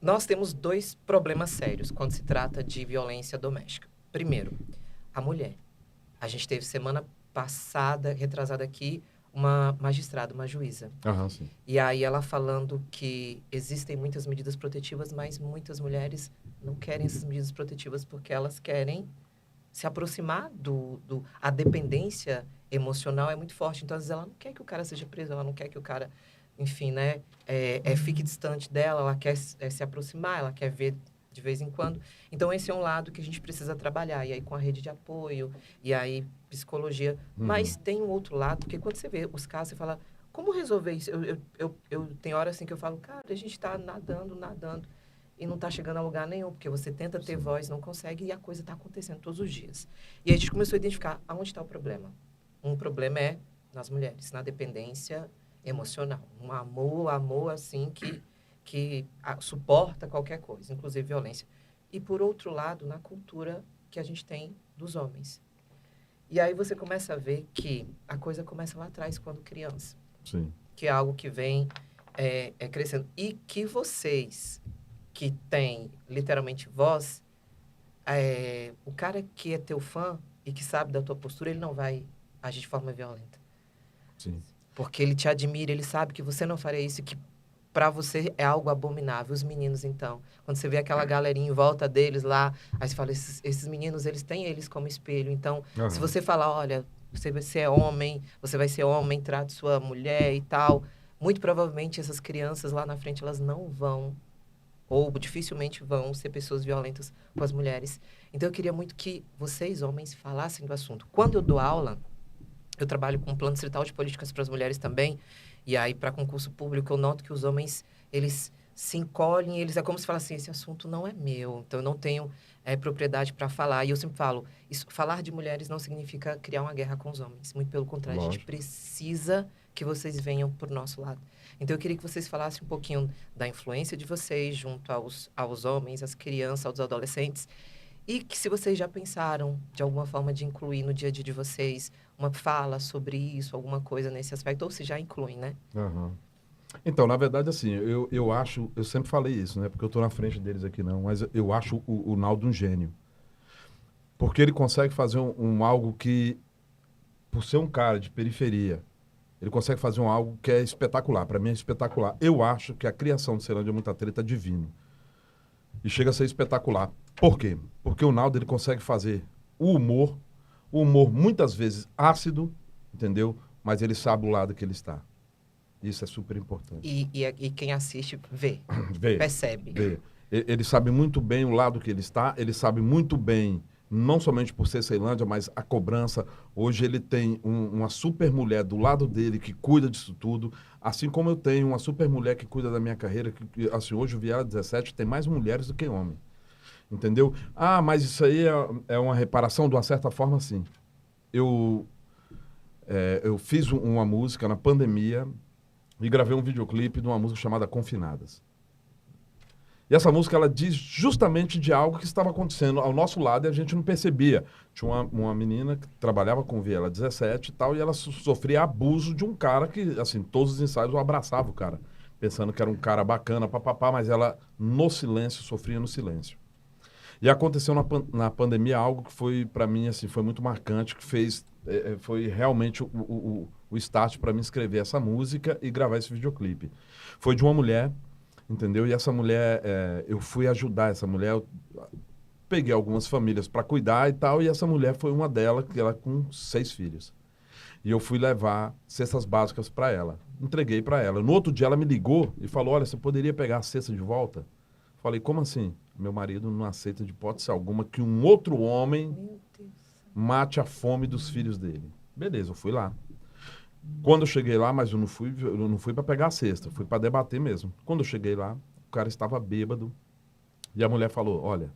Nós temos dois problemas sérios quando se trata de violência doméstica. Primeiro, a mulher. A gente teve semana passada, retrasada aqui, uma magistrada, uma juíza. Aham, sim. E aí ela falando que existem muitas medidas protetivas, mas muitas mulheres não querem essas medidas protetivas porque elas querem se aproximar a dependência emocional é muito forte. Então, às vezes, ela não quer que o cara seja preso, ela não quer que o cara, enfim, né, fique distante dela, ela quer se aproximar, ela quer ver de vez em quando. Então, esse é um lado que a gente precisa trabalhar. E aí, com a rede de apoio, e aí, psicologia. Mas tem um outro lado, porque quando você vê os casos, você fala, como resolver isso? Eu tenho horas assim que eu falo, cara, a gente está nadando, e não está chegando a lugar nenhum, porque você tenta ter voz, não consegue, e a coisa está acontecendo todos os dias. E aí a gente começou a identificar aonde está o problema. Um problema é nas mulheres, na dependência emocional. Um amor assim, que suporta qualquer coisa, inclusive violência. E, por outro lado, na cultura que a gente tem dos homens. E aí você começa a ver que a coisa começa lá atrás, quando criança. Sim. Que é algo que vem crescendo. E que vocês, que têm literalmente voz, o cara que é teu fã e que sabe da tua postura, ele não vai agir de forma violenta. Sim. Porque ele te admira, ele sabe que você não faria isso, que para você é algo abominável. Os meninos, então, quando você vê aquela galerinha em volta deles lá, aí você fala, esses meninos, eles têm eles como espelho. Então, se você falar, olha, você vai ser homem, trate sua mulher e tal, muito provavelmente essas crianças lá na frente, elas não vão, ou dificilmente vão ser pessoas violentas com as mulheres. Então, eu queria muito que vocês, homens, falassem do assunto. Quando eu dou aula, eu trabalho com um plano distrital de políticas para as mulheres também, e aí, para concurso público, eu noto que os homens, eles se encolhem, é como se falassem, esse assunto não é meu, então eu não tenho propriedade para falar. E eu sempre falo, falar de mulheres não significa criar uma guerra com os homens. Muito pelo contrário, a gente precisa que vocês venham por nosso lado. Então, eu queria que vocês falassem um pouquinho da influência de vocês junto aos homens, às crianças, aos adolescentes, e que se vocês já pensaram, de alguma forma, de incluir no dia a dia de vocês uma fala sobre isso, alguma coisa nesse aspecto, ou se já incluem, né? Uhum. Então, na verdade, assim, eu acho, eu sempre falei isso, né? Porque eu estou na frente deles aqui não, mas eu acho o Naldo um gênio. Porque ele consegue fazer algo que, por ser um cara de periferia, ele consegue fazer algo que é espetacular. Para mim é espetacular. Eu acho que a criação de Ceilândia Muita Treta é divino. E chega a ser espetacular. Por quê? Porque o Naldo ele consegue fazer o humor muitas vezes ácido, entendeu? Mas ele sabe o lado que ele está. Isso é super importante. E quem assiste vê, percebe. Vê. Ele sabe muito bem o lado que ele está, ele sabe muito bem, não somente por ser Ceilândia, mas a cobrança. Hoje ele tem uma super mulher do lado dele que cuida disso tudo, assim como eu tenho uma super mulher que cuida da minha carreira, que assim, hoje o Viela 17 tem mais mulheres do que homens. Entendeu? Ah, mas isso aí é uma reparação de uma certa forma, sim. Eu fiz uma música na pandemia e gravei um videoclipe de uma música chamada Confinadas. E essa música, ela diz justamente de algo que estava acontecendo ao nosso lado e a gente não percebia. Tinha uma menina que trabalhava com Viela 17 e tal, e ela sofria abuso de um cara que, assim, todos os ensaios abraçavam o cara, pensando que era um cara bacana, papapá, mas ela, no silêncio, sofria no silêncio. E aconteceu na pandemia algo que foi, para mim, assim, foi muito marcante, que foi realmente o start para mim escrever essa música e gravar esse videoclipe. Foi de uma mulher, entendeu? E essa mulher, eu fui ajudar essa mulher, eu peguei algumas famílias para cuidar e tal, e essa mulher foi uma delas, que ela com 6 filhos. E eu fui levar cestas básicas para ela. Entreguei para ela. No outro dia ela me ligou e falou, olha, você poderia pegar a cesta de volta? Falei, como assim? Meu marido não aceita de hipótese alguma que um outro homem mate a fome dos filhos dele. Beleza, eu fui lá. Quando eu cheguei lá, mas eu não fui para pegar a cesta, fui para debater mesmo. Quando eu cheguei lá, o cara estava bêbado e a mulher falou, olha,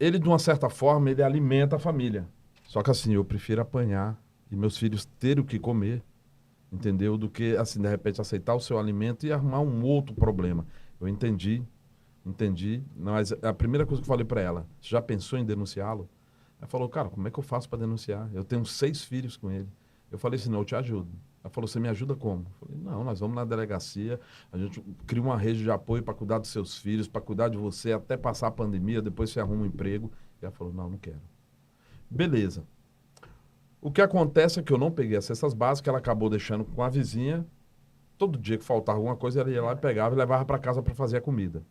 ele de uma certa forma, ele alimenta a família. Só que assim, eu prefiro apanhar e meus filhos terem o que comer, entendeu? Do que, assim, de repente aceitar o seu alimento e arrumar um outro problema. Eu entendi, mas a primeira coisa que eu falei para ela, você já pensou em denunciá-lo? Ela falou, cara, como é que eu faço para denunciar? Eu tenho 6 filhos com ele. Eu falei assim, não, eu te ajudo. Ela falou, você me ajuda como? Eu falei, não, nós vamos na delegacia, a gente cria uma rede de apoio para cuidar dos seus filhos, para cuidar de você até passar a pandemia, depois você arruma um emprego. E ela falou, não quero. Beleza. O que acontece é que eu não peguei as cestas básicas, ela acabou deixando com a vizinha. Todo dia que faltava alguma coisa, ela ia lá e pegava e levava para casa para fazer a comida.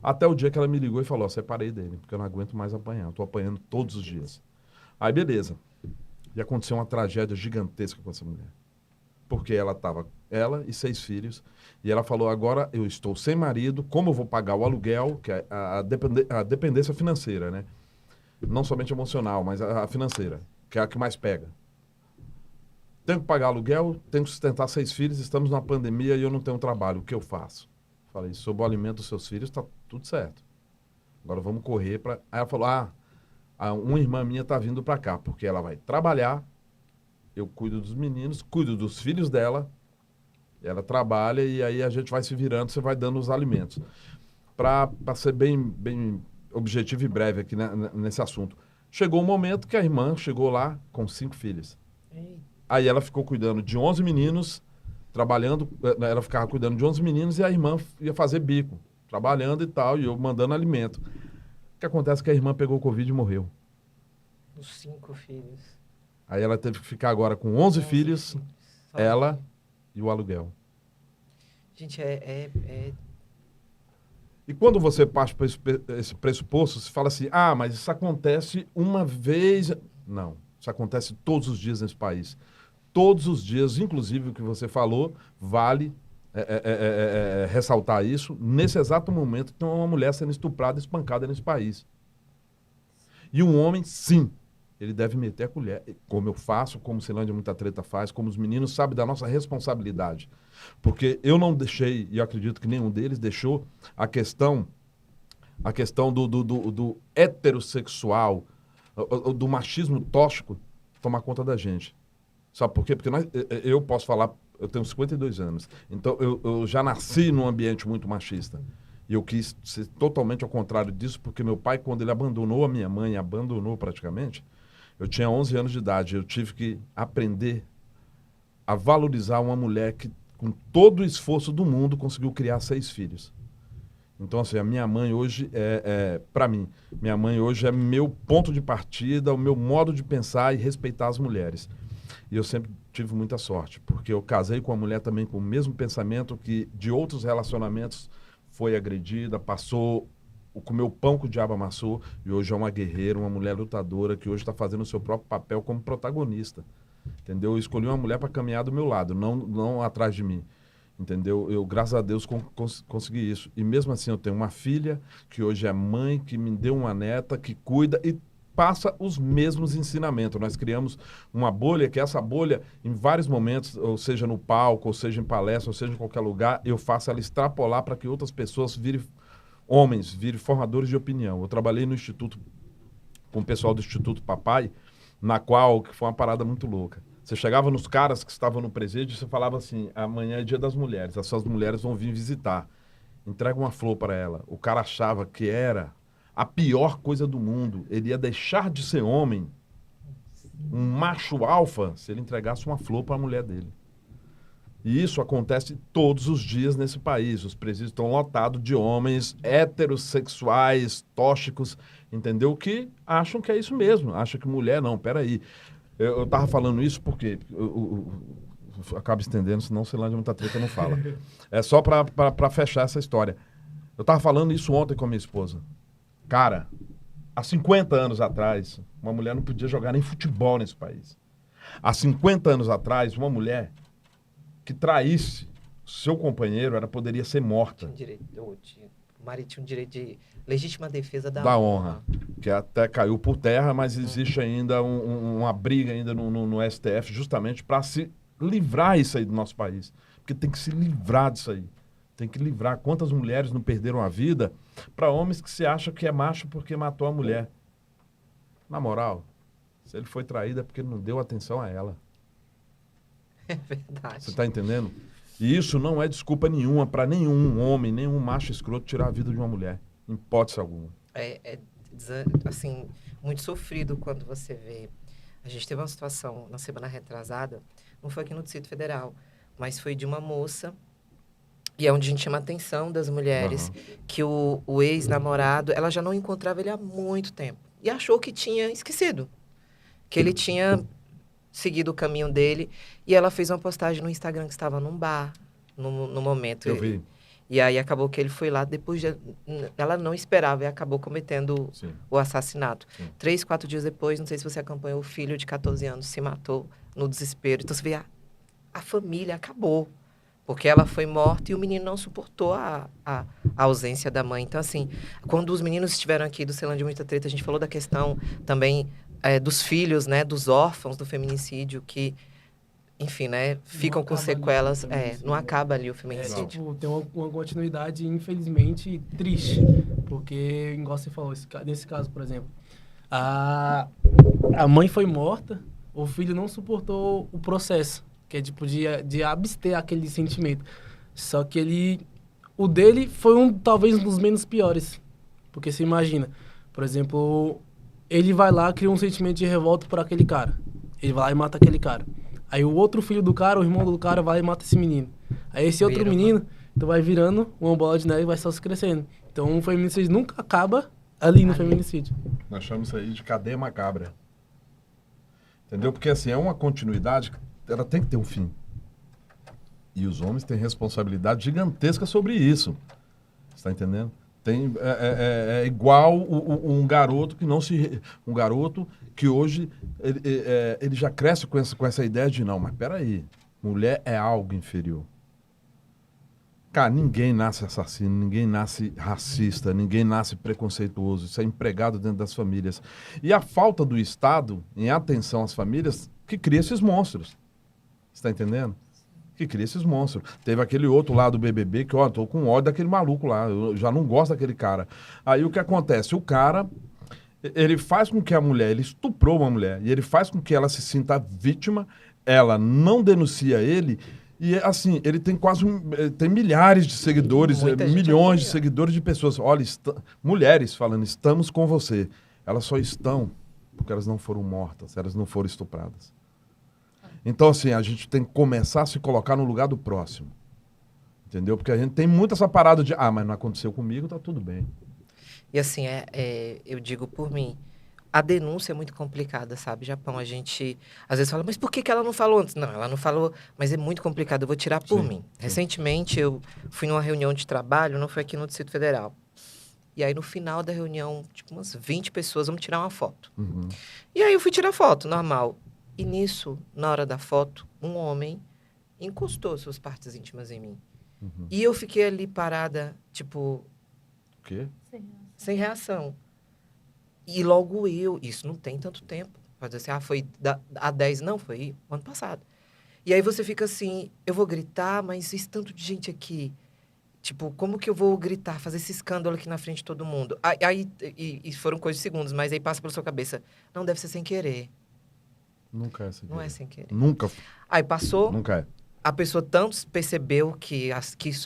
Até o dia que ela me ligou e falou, separei dele, porque eu não aguento mais apanhar, estou apanhando todos os dias. Aí, beleza. E aconteceu uma tragédia gigantesca com essa mulher. Porque ela e 6 filhos, e ela falou, agora eu estou sem marido, como eu vou pagar o aluguel, que é a dependência financeira, né? Não somente emocional, mas a financeira, que é a que mais pega. Tenho que pagar aluguel, tenho que sustentar 6 filhos, estamos numa pandemia e eu não tenho trabalho, o que eu faço? Falei, sobre o alimento dos seus filhos, está tudo certo. Agora vamos correr para... Aí ela falou, uma irmã minha está vindo para cá, porque ela vai trabalhar, eu cuido dos meninos, cuido dos filhos dela, ela trabalha e aí a gente vai se virando, você vai dando os alimentos. Para ser bem objetivo e breve aqui nesse assunto. Chegou um momento que a irmã chegou lá com 5 filhos. Aí ela ficou cuidando de 11 meninos, trabalhando, ela ficava cuidando de 11 meninos e a irmã ia fazer bico, trabalhando e tal, e eu mandando alimento. O que acontece é que a irmã pegou o Covid e morreu. Os 5 filhos. Aí ela teve que ficar agora com 11 filhos, ela e o aluguel. Gente, E quando você parte para esse pressuposto, você fala assim, mas isso acontece uma vez... Não, isso acontece todos os dias nesse país. Todos os dias, inclusive o que você falou, vale ressaltar isso. Nesse exato momento, tem uma mulher sendo estuprada e espancada nesse país. E um homem, sim, ele deve meter a colher, como eu faço, como o Ceilândia Muita Treta faz, como os meninos sabem da nossa responsabilidade. Porque eu não deixei, e eu acredito que nenhum deles deixou, a questão do heterossexual, do machismo tóxico, tomar conta da gente. Sabe por quê? Porque eu posso falar, eu tenho 52 anos, então eu já nasci num ambiente muito machista. E eu quis ser totalmente ao contrário disso, porque meu pai, quando ele abandonou a minha mãe, abandonou praticamente, eu tinha 11 anos de idade, eu tive que aprender a valorizar uma mulher que, com todo o esforço do mundo, conseguiu criar 6 filhos. Então, assim, a minha mãe hoje para mim, minha mãe hoje é meu ponto de partida, o meu modo de pensar e respeitar as mulheres. E eu sempre tive muita sorte, porque eu casei com uma mulher também com o mesmo pensamento que de outros relacionamentos foi agredida, passou... comeu pão que o diabo amassou, e hoje é uma guerreira, uma mulher lutadora, que hoje está fazendo o seu próprio papel como protagonista. Entendeu? Eu escolhi uma mulher para caminhar do meu lado, não atrás de mim. Entendeu? Eu, graças a Deus, consegui isso. E mesmo assim, eu tenho uma filha, que hoje é mãe, que me deu uma neta, que cuida e passa os mesmos ensinamentos. Nós criamos uma bolha, que essa bolha, em vários momentos, ou seja no palco, ou seja em palestra, ou seja em qualquer lugar, eu faço ela extrapolar para que outras pessoas virem formadores de opinião. Eu trabalhei no Instituto, com o pessoal do Instituto Papai, que foi uma parada muito louca. Você chegava nos caras que estavam no presídio e você falava assim, amanhã é dia das mulheres, as suas mulheres vão vir visitar. Entrega uma flor para ela. O cara achava que era a pior coisa do mundo. Ele ia deixar de ser homem, um macho alfa, se ele entregasse uma flor para a mulher dele. E isso acontece todos os dias nesse país. Os presídios estão lotados de homens heterossexuais, tóxicos, entendeu? Que acham que é isso mesmo. Acham que mulher, não, peraí. Eu estava falando isso porque... Eu acabo estendendo, senão o Ceilândia Muita Treta não fala. É só para fechar essa história. Eu estava falando isso ontem com a minha esposa. Cara, há 50 anos atrás, uma mulher não podia jogar nem futebol nesse país. Há 50 anos atrás, uma mulher que traísse seu companheiro, ela poderia ser morta. O marido tinha um direito de legítima defesa da honra. Que até caiu por terra, mas existe ainda uma briga ainda no STF justamente para se livrar isso aí do nosso país. Porque tem que se livrar disso aí. Tem que livrar. Quantas mulheres não perderam a vida para homens que se acham que é macho porque matou a mulher? Na moral, se ele foi traído é porque ele não deu atenção a ela. É verdade. Você está entendendo? E isso não é desculpa nenhuma para nenhum homem, nenhum macho escroto tirar a vida de uma mulher. Em hipótese alguma. Assim, muito sofrido quando você vê. A gente teve uma situação na semana retrasada não foi aqui no Distrito Federal, mas foi de uma moça. E é onde a gente chama a atenção das mulheres, que o ex-namorado, ela já não encontrava ele há muito tempo. E achou que tinha esquecido, que ele tinha seguido o caminho dele. E ela fez uma postagem no Instagram que estava num bar, no momento. Eu vi. E aí acabou que ele foi lá, depois ela não esperava e acabou cometendo Sim. o assassinato. Sim. 3, 4 dias depois, não sei se você acompanhou, o filho de 14 anos se matou no desespero. Então você vê, a família acabou. Porque ela foi morta e o menino não suportou a ausência da mãe. Então, assim, quando os meninos estiveram aqui do Ceilândia Muita Treta, a gente falou da questão também dos filhos, né, dos órfãos do feminicídio, que, enfim, né, ficam com sequelas. Não acaba ali o feminicídio. Tipo, tem uma continuidade, infelizmente, triste. Porque, igual você falou, nesse caso, por exemplo, a mãe foi morta, o filho não suportou o processo. Que é tipo de abster aquele sentimento. Só que o dele foi talvez um dos menos piores. Porque você imagina, por exemplo, ele vai lá, cria um sentimento de revolta por aquele cara. Ele vai lá e mata aquele cara. Aí o outro filho do cara, o irmão do cara, vai lá e mata esse menino. Aí esse outro menino, então vai virando uma bola de neve e vai só se crescendo. Então o feminicídio nunca acaba ali no feminicídio. Nós chamamos isso aí de cadeia macabra. Entendeu? Porque assim, é uma continuidade, ela tem que ter um fim. E os homens têm responsabilidade gigantesca sobre isso. Você está entendendo? É igual um garoto que não se... Um garoto que hoje ele já cresce com essa ideia de não, mas peraí, mulher é algo inferior. Cara, ninguém nasce assassino, ninguém nasce racista, ninguém nasce preconceituoso. Isso é empregado dentro das famílias. E a falta do Estado em atenção às famílias que cria esses monstros. Você está entendendo? Que cria esses monstros. Teve aquele outro lá do BBB que, ó, tô com ódio daquele maluco lá. Eu já não gosto daquele cara. Aí o que acontece? O cara, ele faz com que a mulher, ele estuprou uma mulher, e ele faz com que ela se sinta vítima, ela não denuncia ele, e assim, ele tem tem milhares de seguidores, milhões de seguidores de pessoas. Olha, mulheres falando, estamos com você. Elas só estão porque elas não foram mortas, elas não foram estupradas. Então, assim, a gente tem que começar a se colocar no lugar do próximo. Entendeu? Porque a gente tem muito essa parada de, mas não aconteceu comigo, tá tudo bem. E assim, eu digo por mim, a denúncia é muito complicada, sabe, Japão? A gente, às vezes, fala, mas por que ela não falou antes? Não, ela não falou, mas é muito complicado, eu vou tirar por mim. Sim. Recentemente, eu fui numa reunião de trabalho, não foi aqui no Distrito Federal. E aí, no final da reunião, tipo, umas 20 pessoas, vamos tirar uma foto. Uhum. E aí, eu fui tirar foto, normal. E nisso, na hora da foto, um homem encostou suas partes íntimas em mim. Uhum. E eu fiquei ali parada, tipo... O quê? Sem reação. E logo isso não tem tanto tempo. Pode dizer assim, foi há 10... Não, foi ano passado. E aí você fica assim, eu vou gritar, mas esse tanto de gente aqui... Tipo, como que eu vou gritar, fazer esse escândalo aqui na frente de todo mundo? E foram coisas de segundos, mas aí passa pela sua cabeça. Não, deve ser sem querer. Nunca é sem querer. Não é sem querer. Nunca. Aí passou. Nunca é. A pessoa tanto percebeu que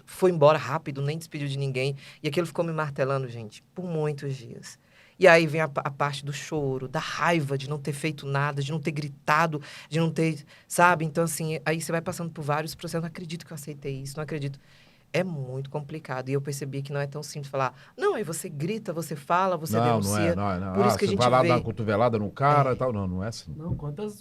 foi embora rápido, nem despediu de ninguém. E aquilo ficou me martelando, gente, por muitos dias. E aí vem a parte do choro, da raiva de não ter feito nada, de não ter gritado, de não ter... Sabe? Então, assim, aí você vai passando por vários processos. Não acredito que eu aceitei isso, não acredito. É muito complicado. E eu percebi que não é tão simples falar. Não, aí você grita, você fala, você denuncia. Não é. Por isso que a gente vai lá vê... dar uma cotovelada no cara e tal. Não é assim. Não, quantas